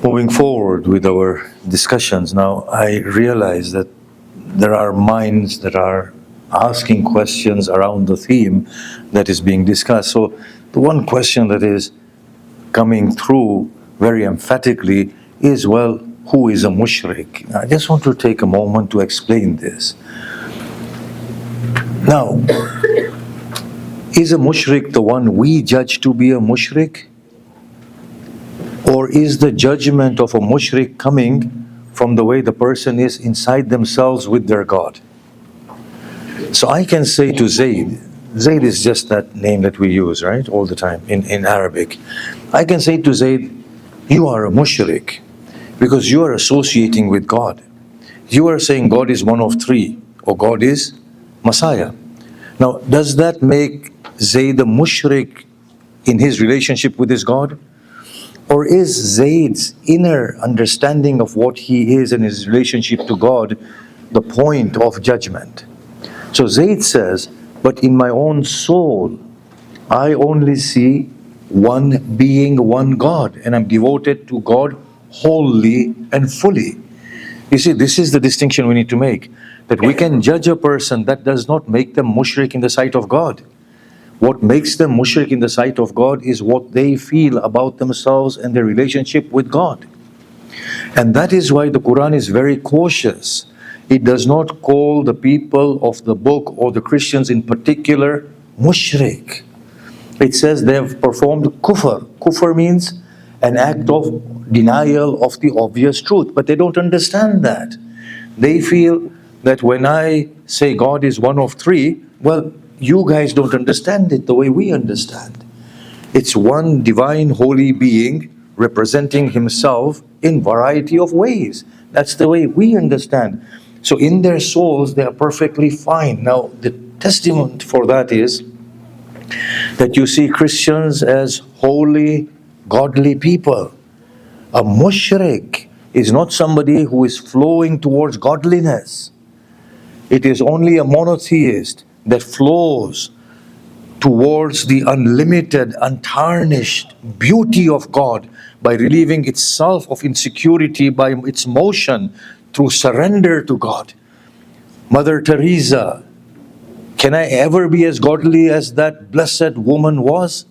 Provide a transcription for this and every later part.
Moving forward with our discussions now, I realize that there are minds that are asking questions around the theme that is being discussed. So the one question that is coming through very emphatically is, well, who is a mushrik? I just want to take a moment to explain this. Now, is a mushrik the one we judge to be a mushrik? Or is the judgment of a mushrik coming from the way the person is inside themselves with their God? So I can say to Zayd is just that name that we use, right, all the time in Arabic. I can say to Zayd, you are a mushrik because you are associating with God. You are saying God is one of three, or God is Messiah. Now, does that make Zayd a mushrik in his relationship with his God? Or is Zayd's inner understanding of what he is and his relationship to God the point of judgment? So Zayd says, but in my own soul, I only see one being, one God, and I'm devoted to God wholly and fully. You see, this is the distinction we need to make, that we can judge a person, that does not make them mushrik in the sight of God. What makes them mushrik in the sight of God is what they feel about themselves and their relationship with God. And that is why the Quran is very cautious. It does not call the people of the book or the Christians in particular mushrik. It says they have performed kufr. Kufr means an act of denial of the obvious truth, but they don't understand that. They feel that when I say God is one of three, well, you guys don't understand it the way we understand. It's one divine holy being representing himself in variety of ways. That's the way we understand. So in their souls, they are perfectly fine. Now, the testament for that is that you see Christians as holy, godly people. A mushrik is not somebody who is flowing towards godliness. It is only a monotheist that flows towards the unlimited, untarnished beauty of God by relieving itself of insecurity by its motion through surrender to God. Mother Teresa, can I ever be as godly as that blessed woman was?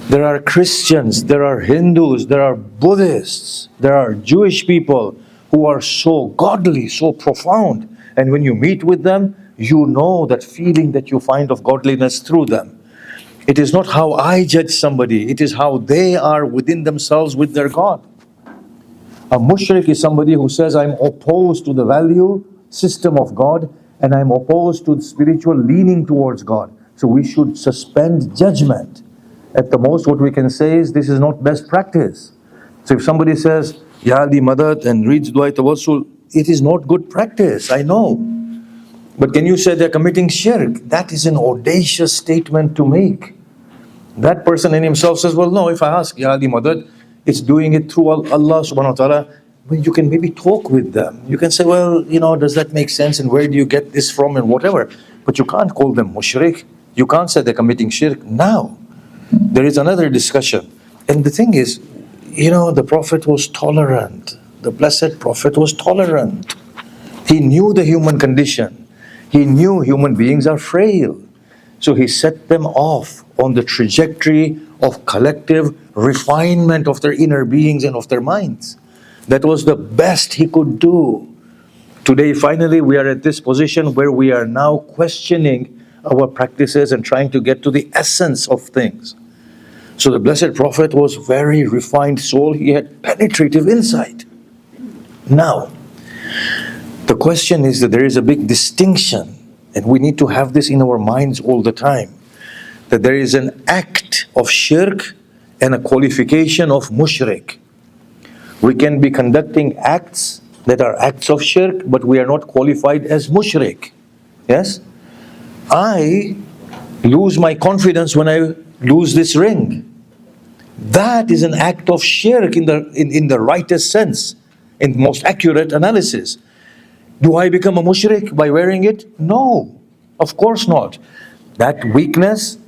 There are Christians, there are Hindus, there are Buddhists, there are Jewish people who are so godly, so profound. And when you meet with them, you know that feeling that you find of godliness through them. It is not how I judge somebody, it is how they are within themselves with their God. A mushrik is somebody who says, I'm opposed to the value system of God, and I'm opposed to the spiritual leaning towards God. So we should suspend judgment. At the most, what we can say is, this is not best practice. So if somebody says, Ya Ali Madad, and reads Dua Tawassul, it is not good practice, I know. But can you say they're committing shirk? That is an audacious statement to make. That person in himself says, well, no, if I ask Ya Ali Madad, it's doing it through Allah subhanahu wa ta'ala. Well, you can maybe talk with them. You can say, well, does that make sense? And where do you get this from and whatever? But you can't call them mushrik. You can't say they're committing shirk. Now, there is another discussion. And the thing is, the Prophet was tolerant. The blessed Prophet was tolerant. He knew the human condition. He knew human beings are frail. So he set them off on the trajectory of collective refinement of their inner beings and of their minds. That was the best he could do. Today, finally, we are at this position where we are now questioning our practices and trying to get to the essence of things. So the Blessed Prophet was very refined soul. He had penetrative insight. Now, the question is that there is a big distinction, and we need to have this in our minds all the time, that there is an act of shirk and a qualification of mushrik. We can be conducting acts that are acts of shirk, but we are not qualified as mushrik. Yes? I lose my confidence when I lose this ring. That is an act of shirk in the rightest sense, in the most accurate analysis. Do I become a mushrik by wearing it? No, of course not. That weakness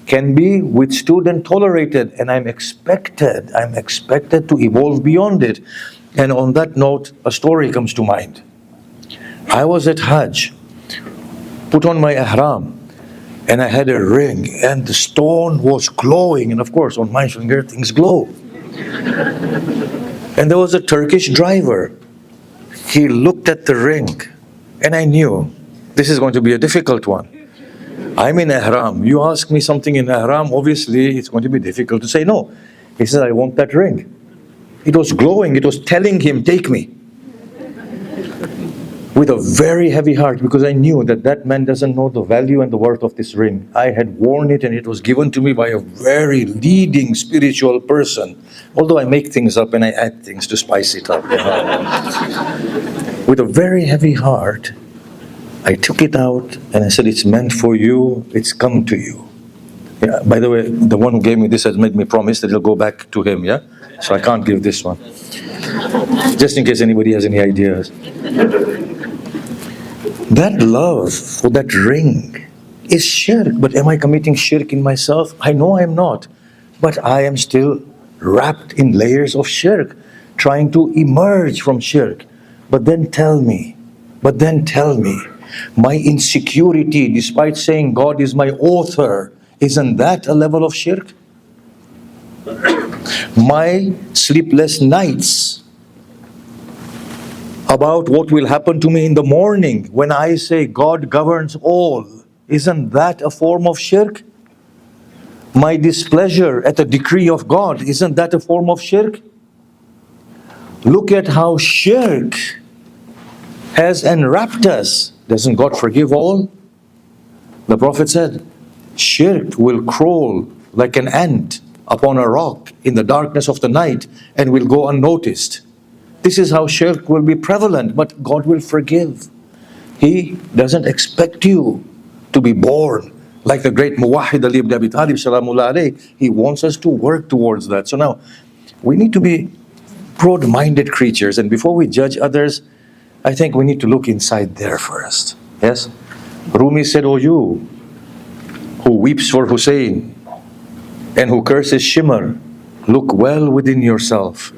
can be withstood and tolerated, and I'm expected to evolve beyond it. And on that note, a story comes to mind. I was at Hajj, put on my ihram, and I had a ring, and the stone was glowing, and of course on my finger things glow. And there was a Turkish driver. He looked at the ring, and I knew this is going to be a difficult one. I'm in ihram. You ask me something in ihram, obviously it's going to be difficult to say no. He said, I want that ring. It was glowing. It was telling him, take me. With a very heavy heart, because I knew that that man doesn't know the value and the worth of this ring. I had worn it, and it was given to me by a very leading spiritual person. Although I make things up and I add things to spice it up. With a very heavy heart, I took it out and I said, it's meant for you, it's come to you. Yeah, by the way, the one who gave me this has made me promise that it'll go back to him, yeah? So I can't give this one. Just in case anybody has any ideas. That love for that ring is shirk. But am I committing shirk in myself? I know I'm not. But I am still wrapped in layers of shirk, trying to emerge from shirk. But then tell me, my insecurity, despite saying God is my author, isn't that a level of shirk? My sleepless nights about what will happen to me in the morning when I say God governs all, isn't that a form of shirk? My displeasure at the decree of God, isn't that a form of shirk? Look at how shirk has enwrapped us. Doesn't God forgive all? The Prophet said, shirk will crawl like an ant upon a rock in the darkness of the night and will go unnoticed. This is how shirk will be prevalent, but God will forgive. He doesn't expect you to be born like the great Muwahhid Ali ibn Abi Talib salamullah alayhi. He wants us to work towards that. So now, we need to be broad-minded creatures, and before we judge others, I think we need to look inside there first. Yes? Rumi said, "O you who weeps for Hussein and who curses shimmer, look well within yourself.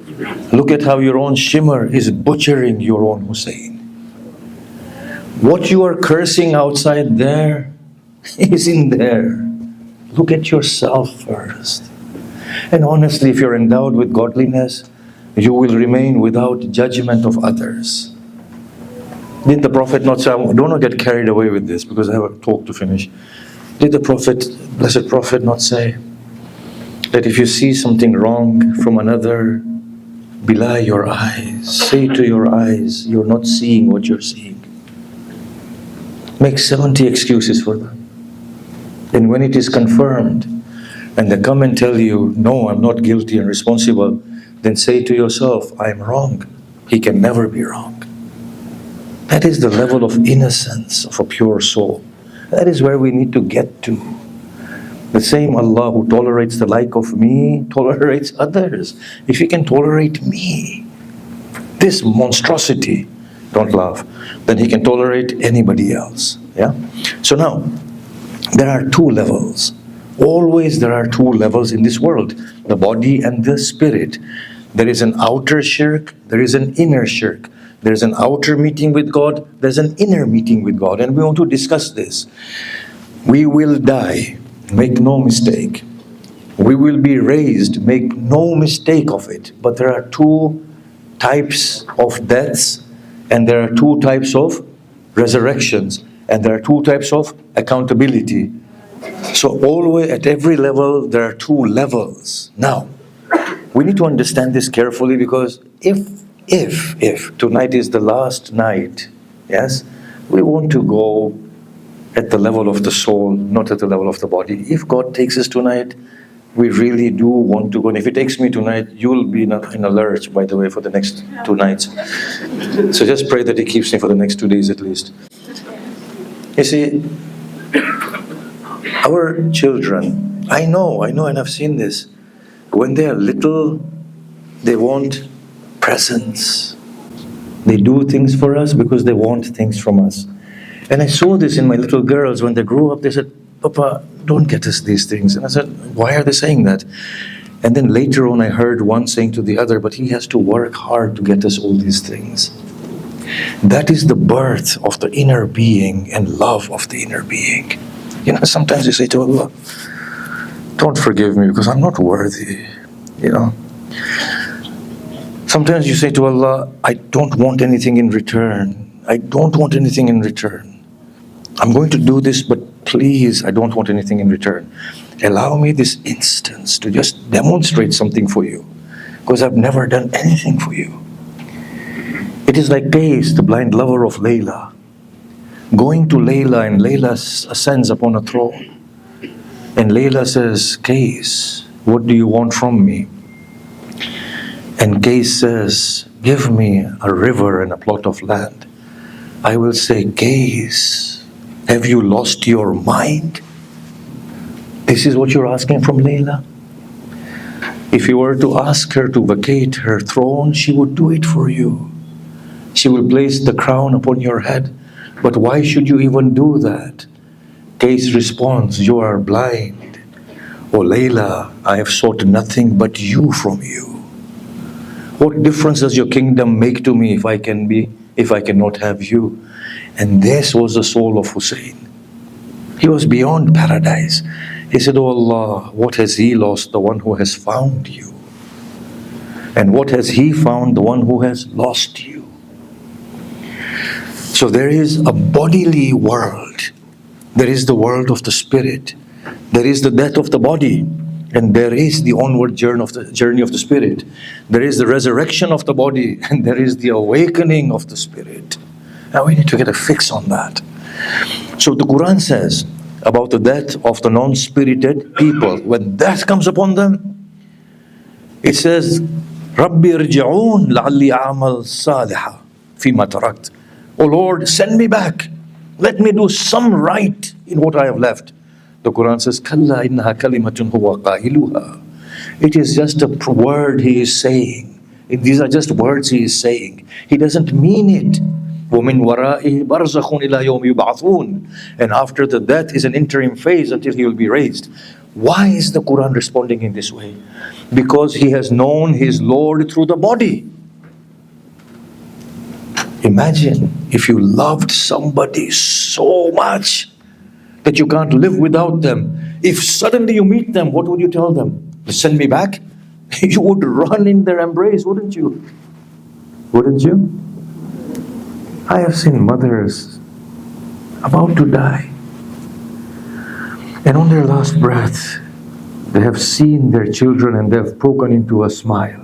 Look at how your own shimmer is butchering your own Hussein. What you are cursing outside there is in there. Look at yourself first. And honestly, if you're endowed with godliness, you will remain without judgment of others." Did the Prophet not say, I don't want to get carried away with this because I have a talk to finish. Did the Prophet, blessed Prophet, not say that if you see something wrong from another, belie your eyes. Say to your eyes, you're not seeing what you're seeing. Make 70 excuses for them. And when it is confirmed, and they come and tell you, no, I'm not guilty and responsible, then say to yourself, I'm wrong. He can never be wrong. That is the level of innocence of a pure soul. That is where we need to get to. The same Allah who tolerates the like of me, tolerates others. If He can tolerate me, this monstrosity, don't laugh, then He can tolerate anybody else. Yeah? So now, there are two levels. Always there are two levels in this world, the body and the spirit. There is an outer shirk, there is an inner shirk. There's an outer meeting with God, there's an inner meeting with God, and we want to discuss this. We will die, make no mistake. We will be raised, make no mistake of it. But there are two types of deaths, and there are two types of resurrections, and there are two types of accountability. So always, at every level, there are two levels. Now, we need to understand this carefully, because if tonight is the last night, yes, we want to go at the level of the soul, not at the level of the body. If God takes us tonight, we really do want to go. And if He takes me tonight, you'll be in a lurch, by the way, for the next 2 nights. So just pray that He keeps me for the next 2 days at least. You see, our children, I know, and I've seen this. When they are little, they want presents. They do things for us because they want things from us. And I saw this in my little girls. When they grew up, they said, Papa, don't get us these things. And I said, why are they saying that? And then later on I heard one saying to the other, but he has to work hard to get us all these things. That is the birth of the inner being and love of the inner being. You know, sometimes you say to Allah, don't forgive me because I'm not worthy. You know. Sometimes you say to Allah, I don't want anything in return. I don't want anything in return. I'm going to do this, but please, I don't want anything in return. Allow me this instance to just demonstrate something for you, because I've never done anything for you. It is like Qais, the blind lover of Layla, going to Layla, and Layla ascends upon a throne. And Layla says, Qais, what do you want from me? And Qais says, give me a river and a plot of land. I will say, Qais, have you lost your mind? This is what you're asking from Layla? If you were to ask her to vacate her throne, she would do it for you. She will place the crown upon your head. But why should you even do that? Qais responds, you are blind. Oh Layla, I have sought nothing but you from you. What difference does your kingdom make to me if I cannot have you? And this was the soul of Hussein. He was beyond paradise. He said, oh Allah, what has he lost? The one who has found you. And what has he found? The one who has lost you. So there is a bodily world. There is the world of the spirit. There is the death of the body. And there is the onward journey of the spirit. There is the resurrection of the body. And there is the awakening of the spirit. Now we need to get a fix on that. So the Quran says about the death of the non-spirited people. When death comes upon them, it says, رَبِّ ارْجِعُونَ لَعَلِّي أَعْمَلْ صَالِحًا فِيمَا تَرَكْتُ. Oh Lord, send me back. Let me do some right in what I have left. The Quran says, كَلَّا إِنَّهَا كَلِمَةٌ هُوَ قَائِلُهَا. It is just a word he is saying. These are just words he is saying. He doesn't mean it. وَمِنْ وَرَائِهِ بَرْزَخٌ إِلَى يَوْمِ يُبْعَثُونَ. And after the death is an interim phase until he will be raised. Why is the Quran responding in this way? Because he has known his Lord through the body. Imagine if you loved somebody so much that you can't live without them. If suddenly you meet them, what would you tell them? Send me back? You would run in their embrace, wouldn't you? Wouldn't you? I have seen mothers about to die, and on their last breath, they have seen their children and they have broken into a smile,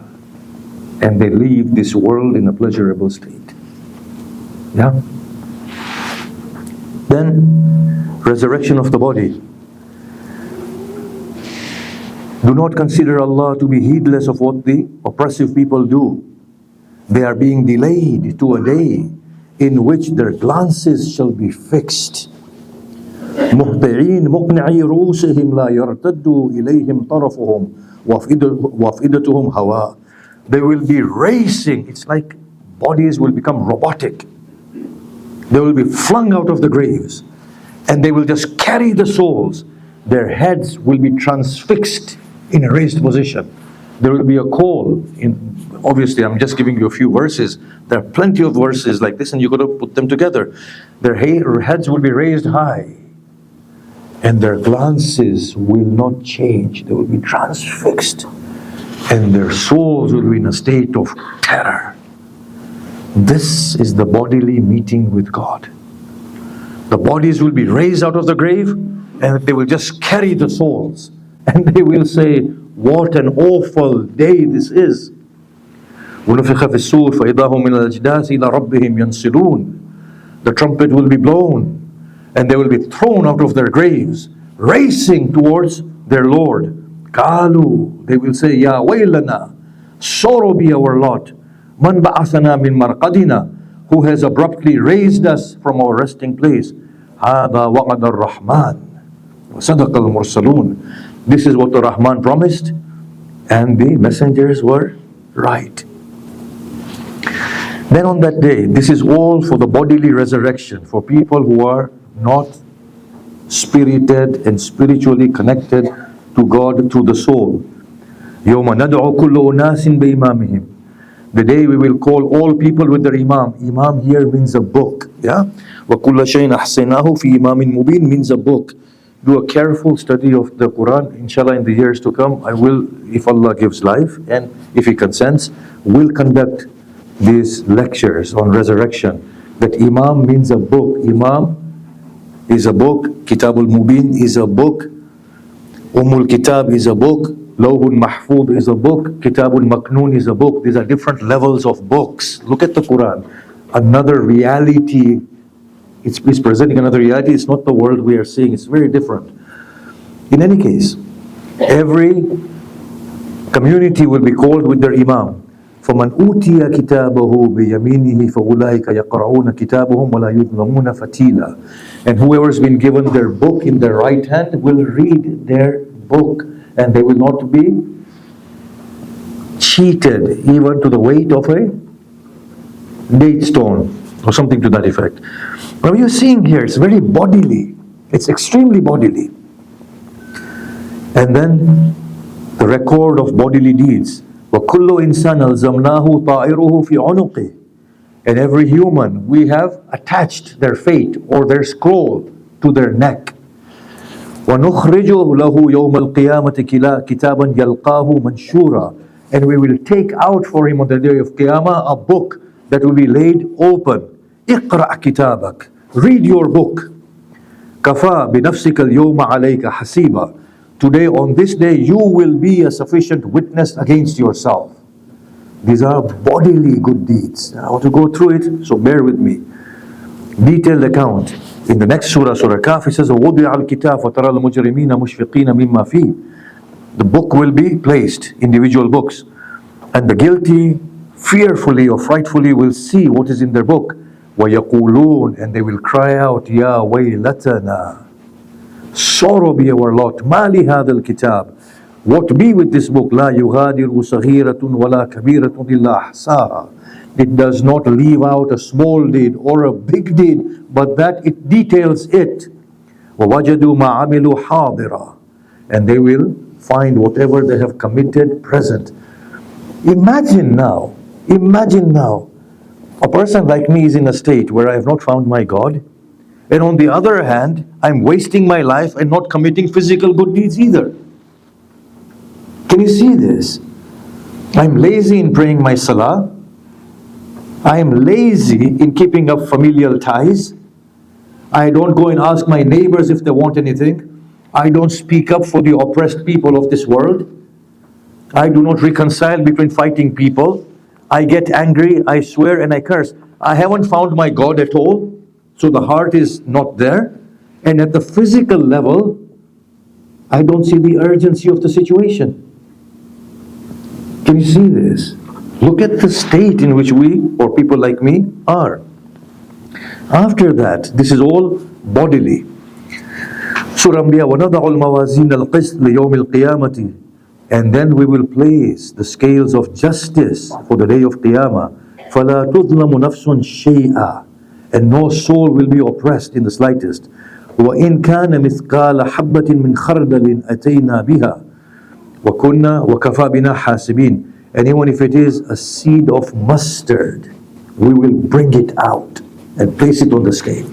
and they leave this world in a pleasurable state. Yeah? Then, resurrection of the body. Do not consider Allah to be heedless of what the oppressive people do. They are being delayed to a day in which their glances shall be fixed. مهطعين مقنعي رؤوسهم لا يرتد إليهم طرفهم وأفئدتهم هواء. They will be racing. It's like bodies will become robotic. They will be flung out of the graves, and they will just carry the souls. Their heads will be transfixed in a raised position. There will be a call. Obviously, I'm just giving you a few verses. There are plenty of verses like this, and you've got to put them together. Their heads will be raised high, and their glances will not change. They will be transfixed, and their souls will be in a state of terror. This is the bodily meeting with God. The bodies will be raised out of the grave, and they will just carry the souls. And they will say, what an awful day this is. وَنُفِخَ فِي الصُّورِ فَإِذَا هُمْ مِنَ الْأَجْدَاثِ إِلَى رَبِّهِمْ يَنْسِلُونَ. The trumpet will be blown, and they will be thrown out of their graves, racing towards their Lord. قَالُوا. They will say, يَا وَيْلَنَا. Sorrow be our lot. مَنْ بَعَثَنَا مِنْ مَرْقَدِنَا. Who has abruptly raised us from our resting place. هَذَا وَعَدَ الرَّحْمَنِ وَصَدَقَ الْمُرْسَلُونَ. This is what the Rahman promised, and the messengers were right. Then on that day, this is all for the bodily resurrection, for people who are not spirited and spiritually connected to God through the soul. يَوْمَ نَدْعُ كُلُّ أُنَاسٍ بِإِمَامِهِمْ. The day we will call all people with their imam. Imam here means a book. Yeah? وَكُلَّ شَيْءٍ أَحْصَيْنَاهُ فِي إِمَامٍ مُبِينٍ means a book. Do a careful study of the Quran. Inshallah, in the years to come, I will, if Allah gives life and if He consents, will conduct these lectures on resurrection. That Imam means a book. Imam is a book. Kitabul Mubin is a book. Kitab is a book. Lawhul Mahfud is a book. Kitabul Maknoon is a book. These are different levels of books. Look at the Quran. Another reality. It's presenting another reality. It's not the world we are seeing. It's very different. In any case, every community will be called with their imam. فَمَنْ أُوتِيَ كِتَابَهُ بِيَمِينِهِ فَأُولَٰئِكَ يَقْرَؤُونَ كِتَابَهُمْ وَلَا يُظْلَمُونَ فَتِيلًا. And whoever's been given their book in their right hand will read their book, and they will not be cheated even to the weight of a date stone or something to that effect. What you're seeing here is very bodily. It's extremely bodily. And then the record of bodily deeds. وَكُلُّ إِنسَانٍ أَلْزَمْنَاهُ طَائِرُهُ فِي عُنُقِهِ. And every human, we have attached their fate or their scroll to their neck. وَنُخْرِجُ لَهُ يَوْمَ الْقِيَامَةِ كِتَابًا يَلْقَاهُ مَنْشُورًا. And we will take out for him on the day of Qiyamah a book that will be laid open. اقرأ كتابك. Read your book. كَفَى بِنَفْسِكَ الْيَوْمَ عَلَيْكَ حَسِيبًا. Today, on this day, you will be a sufficient witness against yourself. These are bodily good deeds. I want to go through it, so bear with me. Detailed account. In the next surah, Surah Kaf, it says, وَوُضِعَ الْكِتَابُ وَتَرَى الْمُجْرِمِينَ مُشْفِقِينَ مِمَّا فِيهِ. The book will be placed, individual books. And the guilty, fearfully or frightfully, will see what is in their book. وَيَقُولُونَ. And they will cry out, يَا وَيْلَتَنَا. Sorrow be our lot. مَا لِهَذَا الْكِتَابِ. What be with this book? لَا يُغَادِرُ صَغِيرَةٌ وَلَا كَبِيرَةٌ إِلَّا أَحْصَاهَا. It does not leave out a small deed or a big deed, but that it details it. وَوَجَدُوا مَا عَمِلُوا حَاضِرًا. And they will find whatever they have committed present. Imagine now, a person like me is in a state where I have not found my God, and on the other hand, I'm wasting my life and not committing physical good deeds either. Can you see this? I'm lazy in praying my salah. I am lazy in keeping up familial ties. I don't go and ask my neighbors if they want anything. I don't speak up for the oppressed people of this world. I do not reconcile between fighting people. I get angry, I swear, and I curse. I haven't found my God at all, so the heart is not there. And at the physical level, I don't see the urgency of the situation. Can you see this? Look at the state in which we, or people like me, are. After that, this is all bodily. Surah Anbiya, وَنَضَعُ الْمَوَازِينَ الْقِسْطَ لِيَوْمِ الْقِيَامَةِ. And then we will place the scales of justice for the day of Qiyamah. فَلَا تُظْلَمُ نَفْسٌ شَيْئًا. And no soul will be oppressed in the slightest. وَإِنْ كَانَ مِثْقَالَ حَبَّةٍ مِّنْ خَرْدَلٍ أَتَيْنَا بِهَا وَكُنَّا وَكَفَى بِنَا حَاسِبِينَ. And even if it is a seed of mustard, we will bring it out and place it on the scale.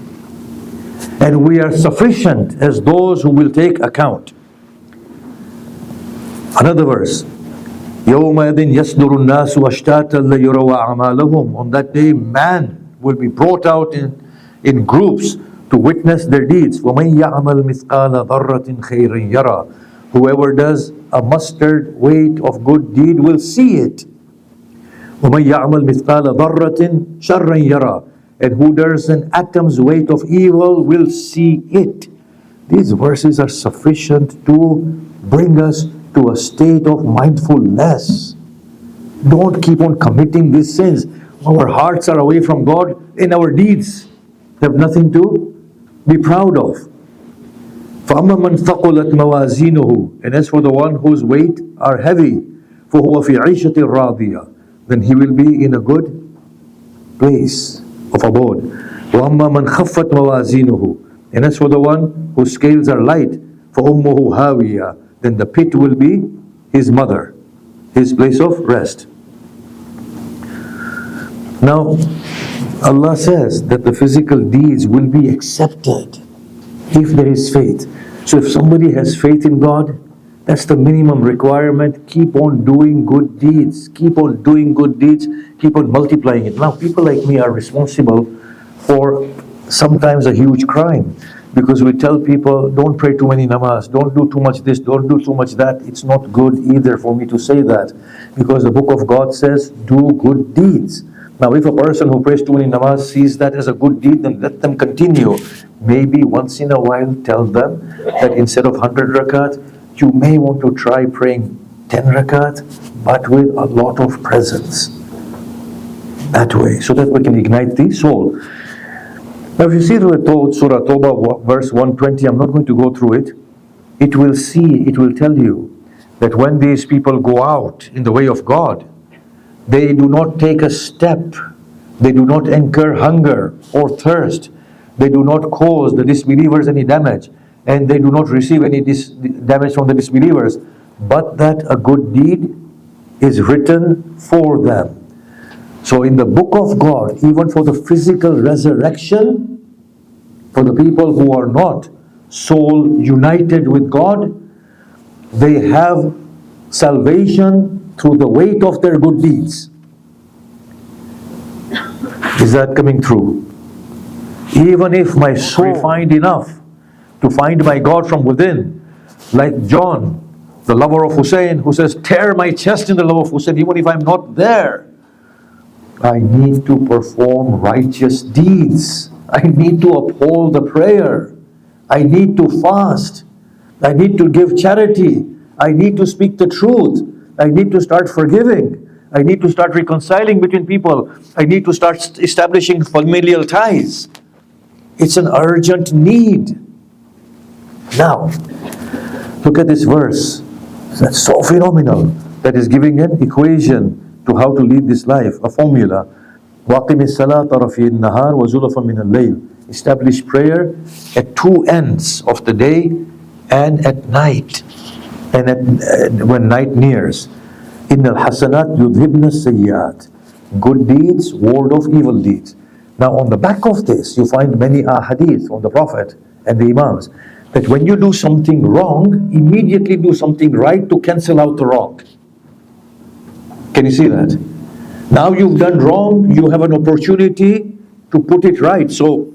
And we are sufficient as those who will take account. Another verse. يَوْمَئِذٍ يَصْدُرُ النَّاسُ أَشْتَاتًا لِيُرَوْا أَعْمَالَهُم. On that day, man will be brought out in groups to witness their deeds. وَمَنْ يَعْمَلْ مِثْقَالَ ذَرَّةٍ خَيْرٍ يَرَى. Whoever does a mustard weight of good deed will see it. وَمَنْ يَعْمَلْ مِثْقَالَ ذَرَّةٍ شَرًّا يَرَى. And who does an atom's weight of evil will see it. These verses are sufficient to bring us to a state of mindfulness. Don't keep on committing these sins. Our hearts are away from God and our deeds have nothing to be proud of. فَأَمَّا مَنْ ثَقُلَتْ مَوَازِينُهُ. And as for the one whose weight are heavy, فَهُوَ فِي عِيشَةٍ رَاضِيَةٍ. Then he will be in a good place of abode. وَأَمَّا مَنْ خَفَّتْ مَوَازِينُهُ. And as for the one whose scales are light, فَأُمُّهُ هَاوِيَةٌ, then the pit will be his mother, his place of rest. Now, Allah says that the physical deeds will be accepted if there is faith. So if somebody has faith in God, that's the minimum requirement. Keep on doing good deeds. Keep on doing good deeds. Keep on multiplying it. Now, people like me are responsible for sometimes a huge crime, because we tell people, don't pray too many namaz, don't do too much this, don't do too much that. It's not good either for me to say that, because the book of God says, do good deeds. Now, if a person who prays too many namaz sees that as a good deed, then let them continue. Maybe once in a while tell them that instead of 100 rakat, you may want to try praying 10 rakat, but with a lot of presence. That way, so that we can ignite the soul. Now, if you see Surah Tawbah, verse 120, I'm not going to go through it. It will tell you that when these people go out in the way of God, they do not take a step, they do not incur hunger or thirst, they do not cause the disbelievers any damage, and they do not receive any damage from the disbelievers, but that a good deed is written for them. So in the book of God, even for the physical resurrection, for the people who are not soul united with God, they have salvation through the weight of their good deeds. Is that coming true? Even if my soul refined enough to find my God from within, like John, the lover of Hussein, who says, tear my chest in the love of Hussein, even if I'm not there, I need to perform righteous deeds. I need to uphold the prayer. I need to fast. I need to give charity. I need to speak the truth. I need to start forgiving. I need to start reconciling between people. I need to start establishing familial ties. It's an urgent need. Now, look at this verse. That's so phenomenal. That is giving an equation to how to lead this life, a formula. وَقِمِ الصَّلَاةَ طَرَفِي النَّهَارِ وَزُلَفًا مِنَ اللَّيْلِ. Establish prayer at two ends of the day and at night, and when night nears. إِنَّ الْحَسَنَاتِ يُذْهِبْنَ السَّيِّئَاتِ. Good deeds ward off evil deeds. Now on the back of this, you find many ahadith from the Prophet and the Imams, that when you do something wrong, immediately do something right to cancel out the wrong. Can you see that? Now you've done wrong, you have an opportunity to put it right. So,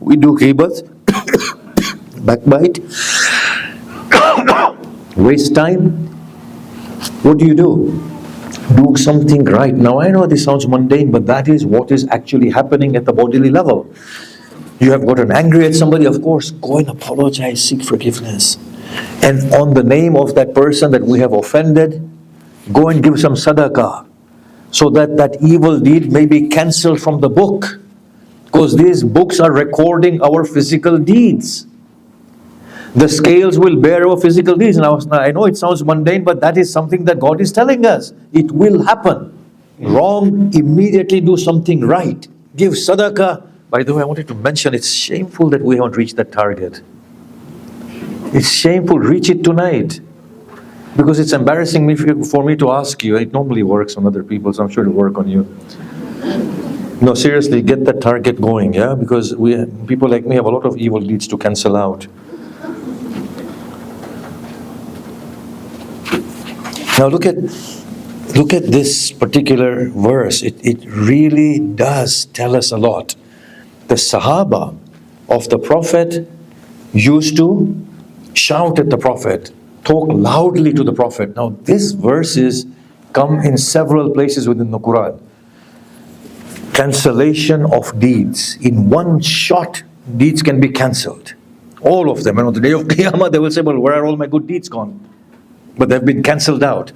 we do ghibat, backbite, waste time. What do? Do something right. Now I know this sounds mundane, but that is what is actually happening at the bodily level. You have gotten angry at somebody, of course, go and apologize, seek forgiveness. And on the name of that person that we have offended, go and give some sadaqah, so that that evil deed may be cancelled from the book. Because these books are recording our physical deeds. The scales will bear our physical deeds. Now, I know it sounds mundane, but that is something that God is telling us. It will happen. Wrong, immediately do something right. Give sadaqah. By the way, I wanted to mention, it's shameful that we haven't reached that target. It's shameful. Reach it tonight. Because it's embarrassing for me to ask you. It normally works on other people, so I'm sure it'll work on you. No, seriously, get that target going, yeah? Because people like me have a lot of evil deeds to cancel out. Now look at this particular verse. It really does tell us a lot. The Sahaba of the Prophet used to shout at the Prophet, talk loudly to the Prophet. Now these verses come in several places within the Quran. Cancellation of deeds. In one shot, deeds can be cancelled. All of them. And on the day of Qiyamah, they will say, well, where are all my good deeds gone? But they've been cancelled out.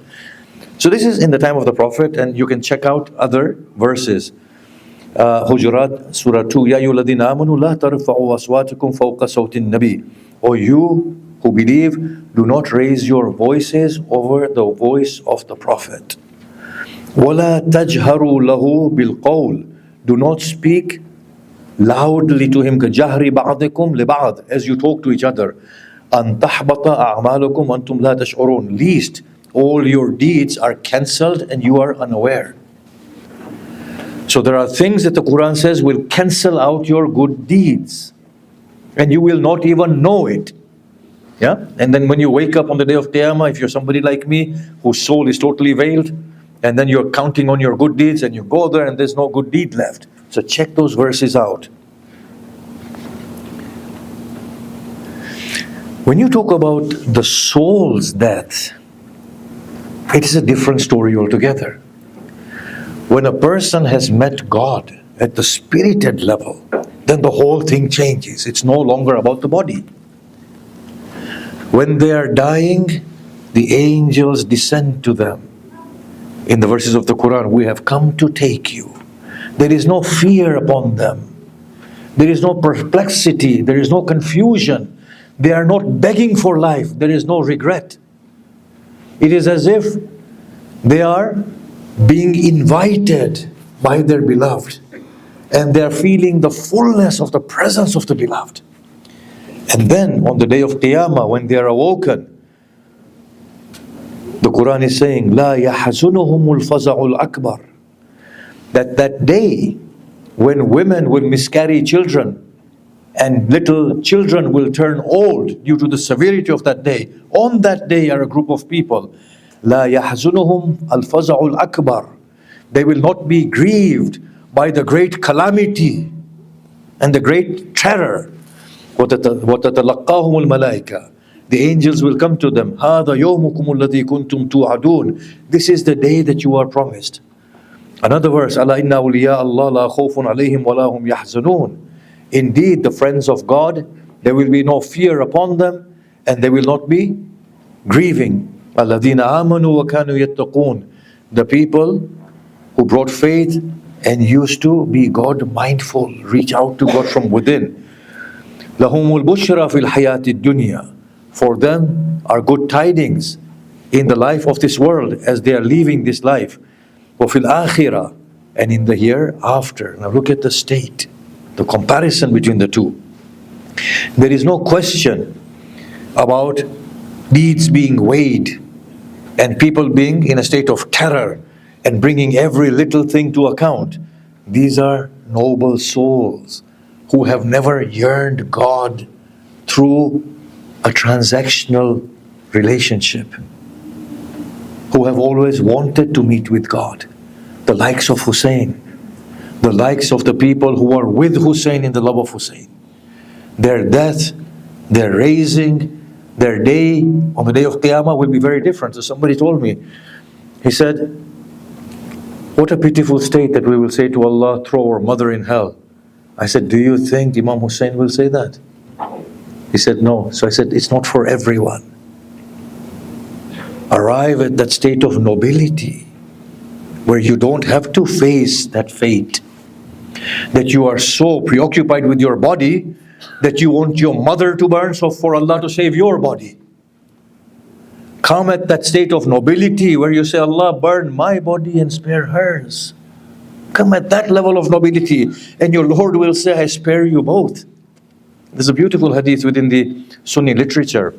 So this is in the time of the Prophet, and you can check out other verses. Hujurat, Surah 2, Ya ayyuhalladhina amanu la tarfa'u aswatakum fawqa sawti an-nabi. O you who believe, do not raise your voices over the voice of the Prophet. وَلَا تَجْهَرُوا لَهُ بِالْقَوْلِ. Do not speak loudly to him, كَجَهْرِ بَعْضِكُمْ لِبَعْضٍ, as you talk to each other. أَن تَحْبَطَ أَعْمَالُكُمْ وَأَنْتُمْ لَا تَشْعُرُونَ, least all your deeds are cancelled and you are unaware. So there are things that the Quran says will cancel out your good deeds, and you will not even know it. Yeah? And then when you wake up on the day of Qiyamah, if you're somebody like me, whose soul is totally veiled, and then you're counting on your good deeds, and you go there and there's no good deed left. So check those verses out. When you talk about the soul's death, it is a different story altogether. When a person has met God at the spirited level, then the whole thing changes. It's no longer about the body. When they are dying, the angels descend to them. In the verses of the Quran, we have come to take you. There is no fear upon them. There is no perplexity. There is no confusion. They are not begging for life. There is no regret. It is as if they are being invited by their beloved, and they are feeling the fullness of the presence of the beloved. And then on the day of Qiyamah, when they are awoken, the Quran is saying, لا يحزنهم الفزع الأكبر, that day when women will miscarry children and little children will turn old due to the severity of that day. On that day are a group of people, لا يحزنهم الفزع الأكبر, they will not be grieved by the great calamity and the great terror. وَتَتَلَقَّاهُمُ الْمَلَائِكَةُ, the angels will come to them. هَذَا يَوْمُكُمُ الَّذِي كُنْتُمْ تُوعَدُونَ, this is the day that you are promised. Another verse, أَلَا إِنَّ أَوْلِيَاءَ اللَّهِ لَا خَوْفٌ عَلَيْهِمْ وَلَا هُمْ يَحْزَنُونَ, indeed the friends of God, there will be no fear upon them and they will not be grieving. الَّذِينَ آمَنُوا وَكَانُوا يَتَّقُونَ, the people who brought faith and used to be God mindful, reach out to God from within. لَهُمُ الْبُشْرَى فِي الْحَيَاةِ الدُّنْيَا, for them are good tidings in the life of this world as they are leaving this life. وَفِي الْآخِرَةِ, and in the hereafter. Now look at the state, the comparison between the two. There is no question about deeds being weighed and people being in a state of terror and bringing every little thing to account. These are noble souls who have never yearned God through a transactional relationship, who have always wanted to meet with God. The likes of Hussein, the likes of the people who are with Hussein in the love of Hussein. Their death, their raising, their day on the day of Qiyamah will be very different. So somebody told me, he said, what a pitiful state that we will say to Allah, throw our mother in hell. I said, do you think Imam Hussein will say that? He said, no. So I said, it's not for everyone. Arrive at that state of nobility where you don't have to face that fate, that you are so preoccupied with your body that you want your mother to burn, so for Allah to save your body. Come at that state of nobility where you say, Allah, burn my body and spare hers. Come at that level of nobility and your Lord will say, I spare you both. There's a beautiful hadith within the Sunni literature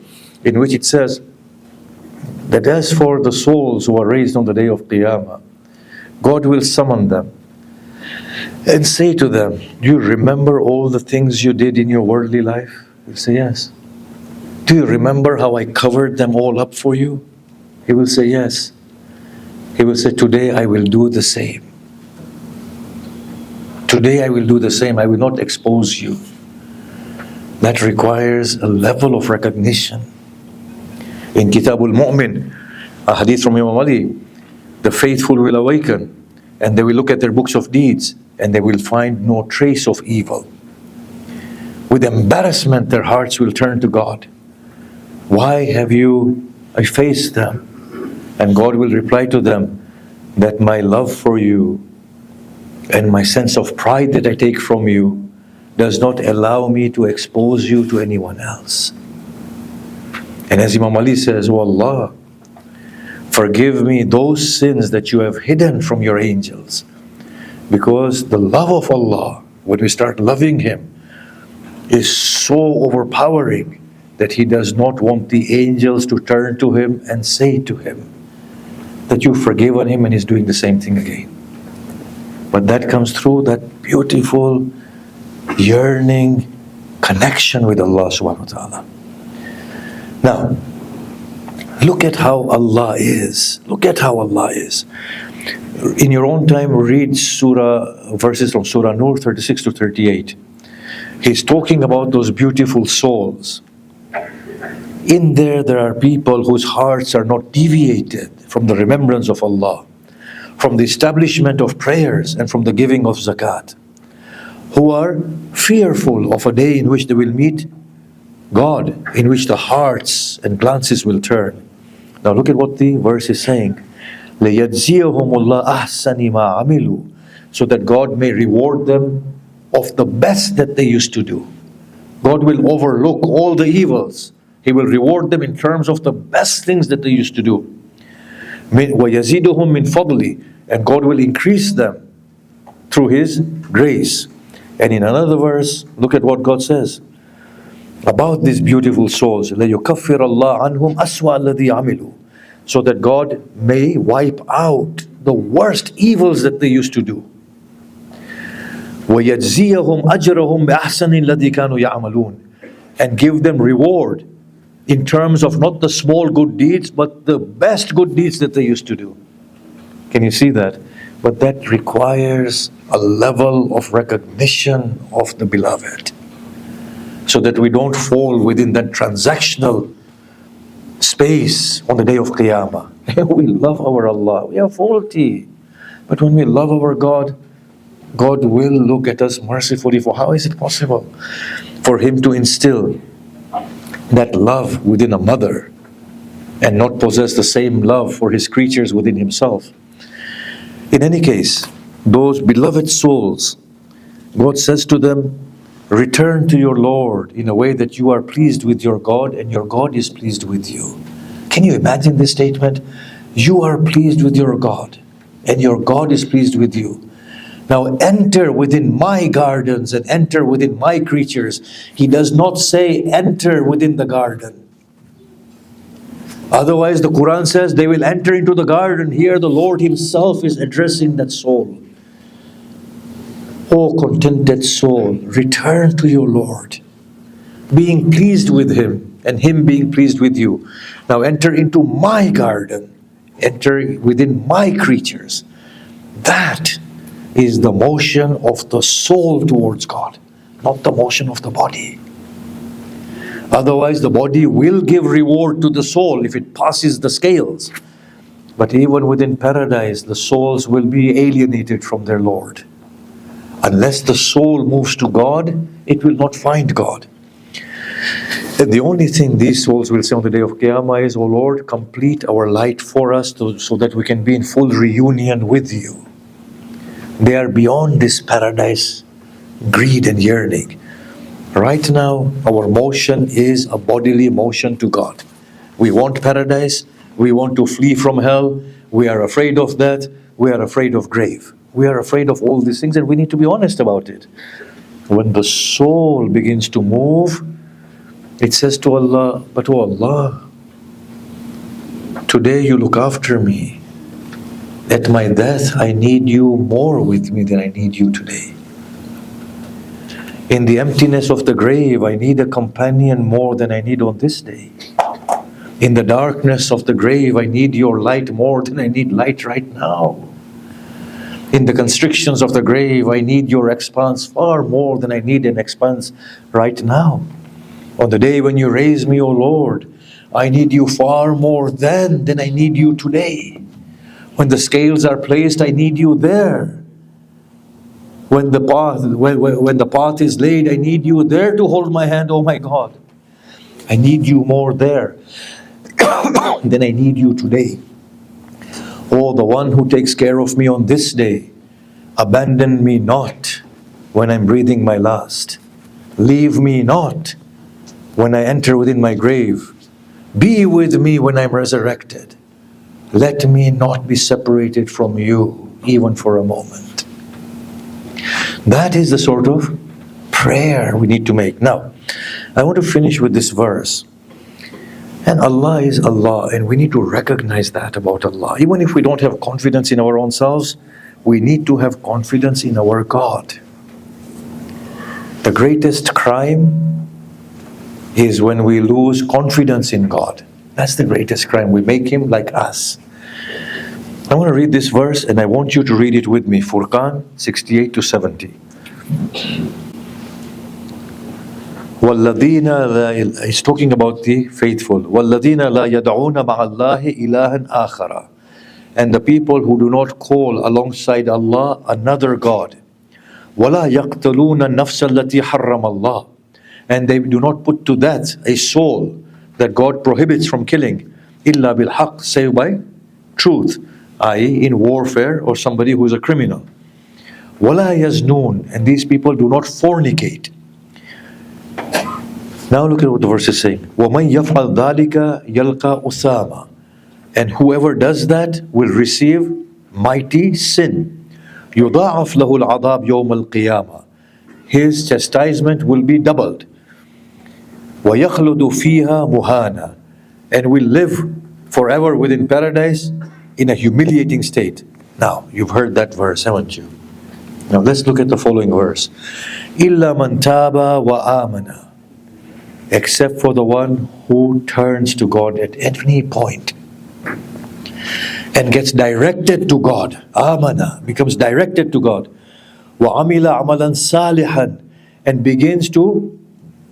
in which it says that as for the souls who are raised on the day of Qiyamah, God will summon them and say to them, do you remember all the things you did in your worldly life? They'll say, yes. Do you remember how I covered them all up for you? He will say, yes. He will say, today I will do the same. Today I will do the same. I will not expose you. That requires a level of recognition. In Kitabul Mu'min, a hadith from Imam Ali, the faithful will awaken and they will look at their books of deeds and they will find no trace of evil. With embarrassment, their hearts will turn to God. Why have you effaced them? And God will reply to them that my love for you and my sense of pride that I take from you does not allow me to expose you to anyone else. And as Imam Ali says, oh Allah, forgive me those sins that you have hidden from your angels, because the love of Allah when we start loving Him, is so overpowering that He does not want the angels to turn to Him and say to Him that you've forgiven him, and he's doing the same thing again. But that comes through that beautiful, yearning connection with Allah subhanahu wa ta'ala. Now, look at how Allah is. Look at how Allah is. In your own time, read verses from Surah Nur 36 to 38. He's talking about those beautiful souls. In there are people whose hearts are not deviated from the remembrance of Allah, from the establishment of prayers and from the giving of zakat, who are fearful of a day in which they will meet God, in which the hearts and glances will turn. Now look at what the verse is saying. لَيَجْزِيَهُمُ اللَّهُ أَحْسَنِ مَا عَمِلُوا, so that God may reward them of the best that they used to do. God will overlook all the evils. He will reward them in terms of the best things that they used to do. وَيَزِيدُهُم مِّن فَضْلِهِ, and God will increase them through His grace. And in another verse, look at what God says about these beautiful souls. لَيُكَفِّرَ اللَّهُ عَنْهُمْ أَسْوَأَ الَّذِي عَمِلُوا, so that God may wipe out the worst evils that they used to do. وَيَجْزِيَهُمْ أَجْرَهُمْ بِأَحْسَنِ الَّذِي كَانُوا يَعْمَلُونَ, and give them reward in terms of not the small good deeds, but the best good deeds that they used to do. Can you see that? But that requires a level of recognition of the beloved, so that we don't fall within that transactional space on the day of Qiyamah. We love our Allah, we are faulty. But when we love our God, God will look at us mercifully. For how is it possible for Him to instill that love within a mother and not possess the same love for His creatures within Himself? In any case, those beloved souls, God says to them, return to your Lord in a way that you are pleased with your God and your God is pleased with you. Can you imagine this statement? You are pleased with your God and your God is pleased with you. Now enter within my gardens and enter within my creatures. He does not say enter within the garden. Otherwise the Quran says they will enter into the garden. Here the Lord Himself is addressing that soul. O contented soul, return to your Lord, being pleased with Him and Him being pleased with you. Now enter into my garden, enter within my creatures. That is the motion of the soul towards God, not the motion of the body. Otherwise the body will give reward to the soul if it passes the scales. But even within paradise, the souls will be alienated from their Lord. Unless the soul moves to God, it will not find God. And the only thing these souls will say on the day of Qiyamah is, O Lord, complete our light for us so that we can be in full reunion with you. They are beyond this paradise greed and yearning. Right now, our motion is a bodily motion to God. We want paradise. We want to flee from hell. We are afraid of that. We are afraid of grave. We are afraid of all these things, and we need to be honest about it. When the soul begins to move, it says to Allah, but oh Allah, today you look after me. At my death, I need you more with me than I need you today. In the emptiness of the grave, I need a companion more than I need on this day. In the darkness of the grave, I need your light more than I need light right now. In the constrictions of the grave, I need your expanse far more than I need an expanse right now. On the day when you raise me, O Lord, I need you far more then than I need you today. When the scales are placed, I need you there. When the path is laid, I need you there to hold my hand, oh my God. I need you more there than I need you today. Oh, the one who takes care of me on this day, abandon me not when I'm breathing my last. Leave me not when I enter within my grave. Be with me when I'm resurrected. Let me not be separated from you even for a moment. That is the sort of prayer we need to make. Now, I want to finish with this verse. And Allah is Allah, and we need to recognize that about Allah. Even if we don't have confidence in our own selves, we need to have confidence in our God. The greatest crime is when we lose confidence in God. That's the greatest crime. We make Him like us. I want to read this verse, and I want you to read it with me. Furqan 68 to 70. وَالَّذِينَ He's talking about the faithful. وَالَّذِينَ لَا يَدْعُونَ مَعَ اللَّهِ إِلَهًا آخَرَ. And the people who do not call alongside Allah another God. وَلَا يَقْتَلُونَ النَّفْسَ الَّتِي حَرَّمَ اللَّهِ. And they do not put to death a soul that God prohibits from killing. إِلَّا بِالْحَقِّ, save by truth, i.e. in warfare or somebody who is a criminal. وَلَا يَزْنُونَ. And these people do not fornicate. Now look at what the verse is saying. وَمَنْ يَفْعَلْ ذَلِكَ يَلْقَى أُثَامًا. And whoever does that will receive mighty sin. يُضَاعَفْ لَهُ الْعَذَابُ يَوْمَ الْقِيَامَةِ. His chastisement will be doubled. وَيَخْلُدُ فِيهَا مُهَانًا. And will live forever within paradise in a humiliating state. Now, you've heard that verse, haven't you? Now let's look at the following verse. إِلَّا مَنْ تَابَ وَآمَنَ. Except for the one who turns to God at any point and gets directed to God. Amana, becomes directed to God. وَعَمِلَ عَمَلًا صَالِحًا. And begins to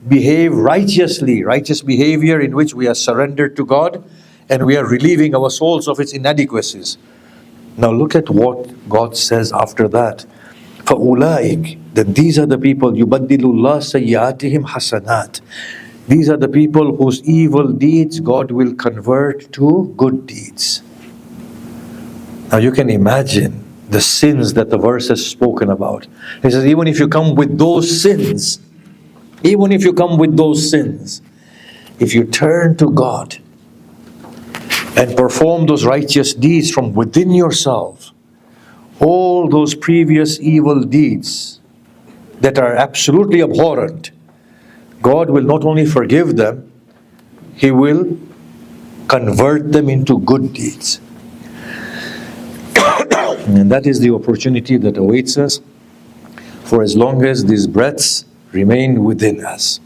behave righteously, righteous behavior in which we are surrendered to God and we are relieving our souls of its inadequacies. Now look at what God says after that. فَأُولَٰئِكَ. Then these are the people, يُبَدِّلُ اللَّهُ سَيِّئَاتِهِمْ حَسَنَاتٍ. These are the people whose evil deeds God will convert to good deeds. Now you can imagine the sins that the verse has spoken about. He says, even if you come with those sins, even if you come with those sins, if you turn to God and perform those righteous deeds from within yourself, all those previous evil deeds that are absolutely abhorrent, God will not only forgive them, He will convert them into good deeds. And that is the opportunity that awaits us for as long as these breaths remain within us.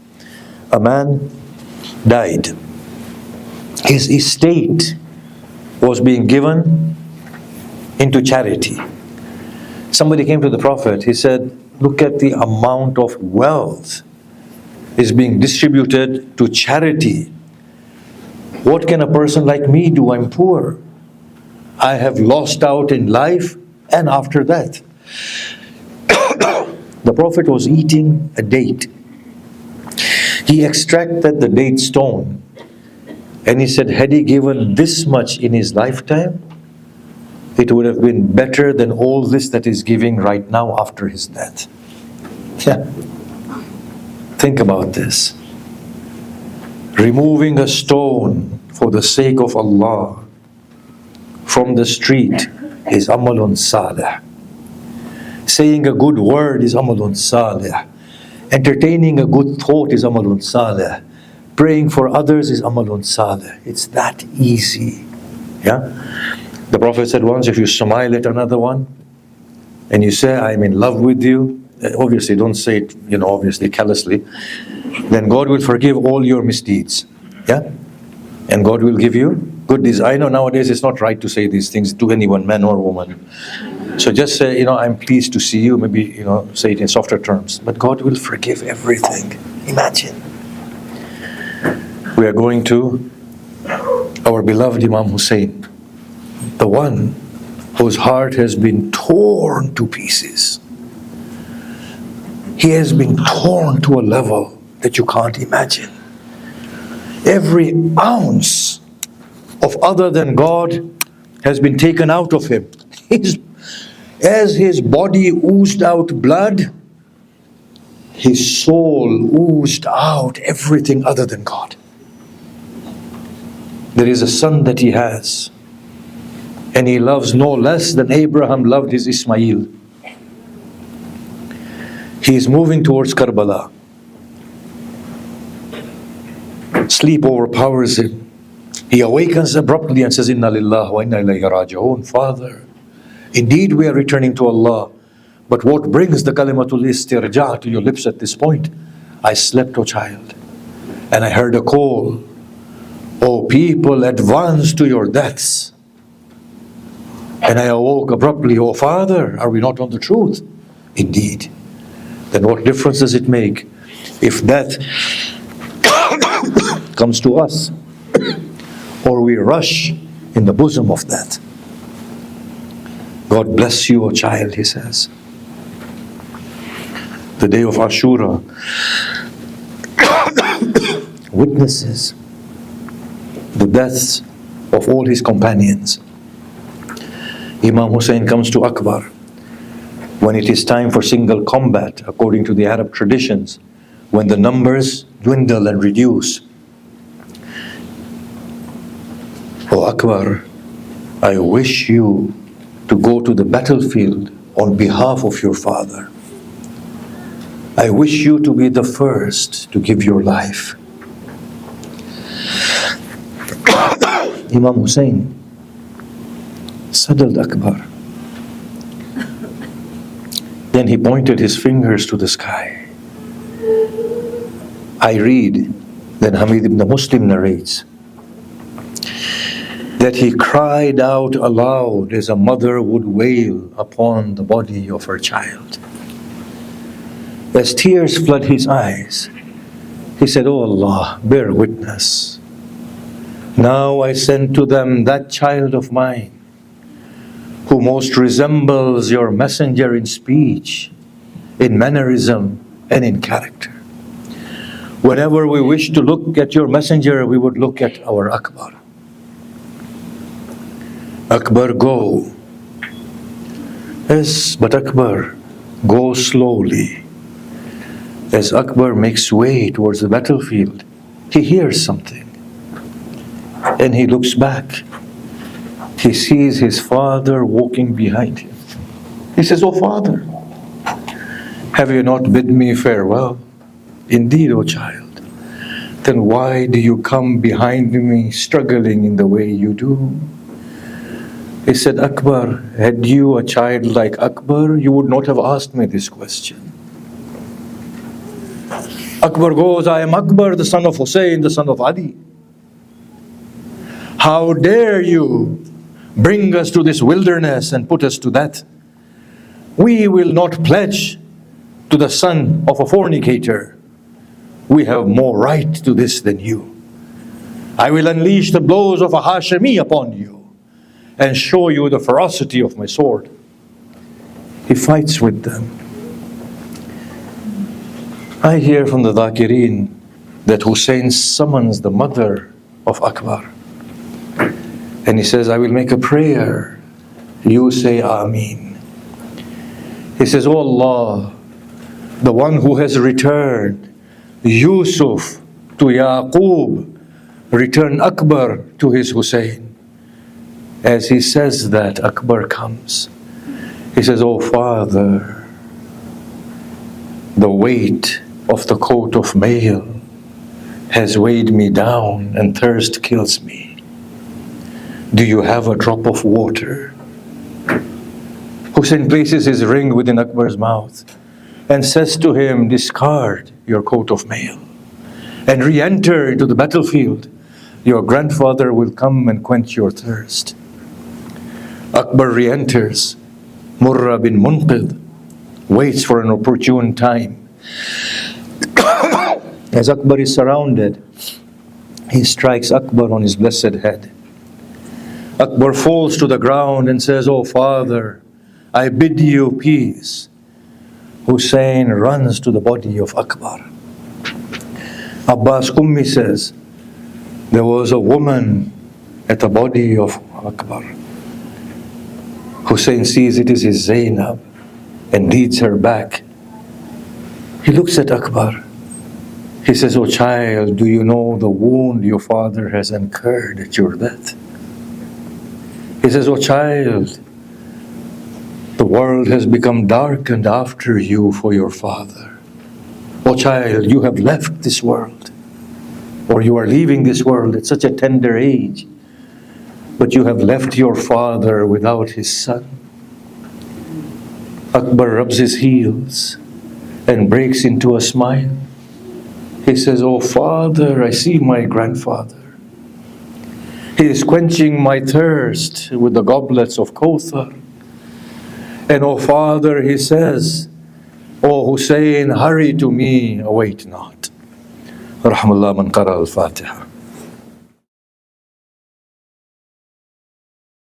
A man died. His estate was being given into charity. Somebody came to the Prophet. He said, look at the amount of wealth is being distributed to charity. What can a person like me do? I'm poor. I have lost out in life and after that. The Prophet was eating a date. He extracted the date stone and he said, had he given this much in his lifetime, it would have been better than all this that he's giving right now after his death. Yeah. Think about this. Removing a stone for the sake of Allah from the street is amalun salih. Saying a good word is amalun salih. Entertaining a good thought is amalun salih. Praying for others is amalun salih. It's that easy. Yeah? The Prophet said once, if you smile at another one and you say, I'm in love with you, obviously don't say it, obviously callously, then God will forgive all your misdeeds. Yeah? And God will give you good deeds. I know nowadays it's not right to say these things to anyone, man or woman. So just say, I'm pleased to see you, maybe, say it in softer terms. But God will forgive everything. Imagine. We are going to our beloved Imam Hussein, the one whose heart has been torn to pieces. He has been torn to a level that you can't imagine. Every ounce of other than God has been taken out of him. As his body oozed out blood, his soul oozed out everything other than God. There is a son that he has, and he loves no less than Abraham loved his Ismail. He is moving towards Karbala. Sleep overpowers him. He awakens abruptly and says, Inna lillahi wa inna ilayhi raji'un. Father, indeed we are returning to Allah. But what brings the kalimatul istirja' to your lips at this point? I slept, O child, and I heard a call. O people, advance to your deaths. And I awoke abruptly. O Father, are we not on the truth? Indeed. Then what difference does it make if death comes to us, or we rush in the bosom of death? God bless you, O child, he says. The day of Ashura witnesses the deaths of all his companions. Imam Hussein comes to Akbar when it is time for single combat, according to the Arab traditions, when the numbers dwindle and reduce. O Akbar, I wish you to go to the battlefield on behalf of your father. I wish you to be the first to give your life. Imam Hussein saddled Akbar. Then he pointed his fingers to the sky. I read, then Hamid ibn Muslim narrates, that he cried out aloud as a mother would wail upon the body of her child. As tears flood his eyes, he said, O Allah, bear witness. Now I send to them that child of mine who most resembles your messenger in speech, in mannerism, and in character. Whenever we wish to look at your messenger, we would look at our Akbar. Akbar, go. Yes, but Akbar, go slowly. As Akbar makes way towards the battlefield, he hears something. And he looks back. He sees his father walking behind him. He says, O father, have you not bid me farewell? Indeed, O child. Then why do you come behind me struggling in the way you do? He said, Akbar, had you a child like Akbar, you would not have asked me this question. Akbar goes, I am Akbar, the son of Hussein, the son of Ali. How dare you bring us to this wilderness and put us to death? We will not pledge to the son of a fornicator. We have more right to this than you. I will unleash the blows of a Hashemi upon you and show you the ferocity of my sword. He fights with them. I hear from the Dhakirin that Hussein summons the mother of Akbar. And he says, I will make a prayer. You say Ameen. He says, Oh Allah, the one who has returned Yusuf to Yaqub, return Akbar to his Hussein. As he says that, Akbar comes. He says, Oh Father, the weight of the coat of mail has weighed me down and thirst kills me. Do you have a drop of water? Hussein places his ring within Akbar's mouth and says to him, discard your coat of mail and re-enter into the battlefield. Your grandfather will come and quench your thirst. Akbar re-enters. Murra bin Munqidh waits for an opportune time. As Akbar is surrounded, he strikes Akbar on his blessed head. Akbar falls to the ground and says, Oh Father, I bid you peace. Hussein runs to the body of Akbar. Abbas Ummi says, there was a woman at the body of Akbar. Hussein sees it is his Zainab and leads her back. He looks at Akbar. He says, Oh child, do you know the wound your father has incurred at your death? He says, Oh child, the world has become darkened after you for your father. Oh child, you have left this world, or you are leaving this world at such a tender age, but you have left your father without his son. Akbar rubs his heels and breaks into a smile. He says, "Oh father, I see my grandfather. He is quenching my thirst with the goblets of Kawthar. And oh father," he says, "oh Hussein, hurry to me, await not." Rahmallah man qara al-Fatiha.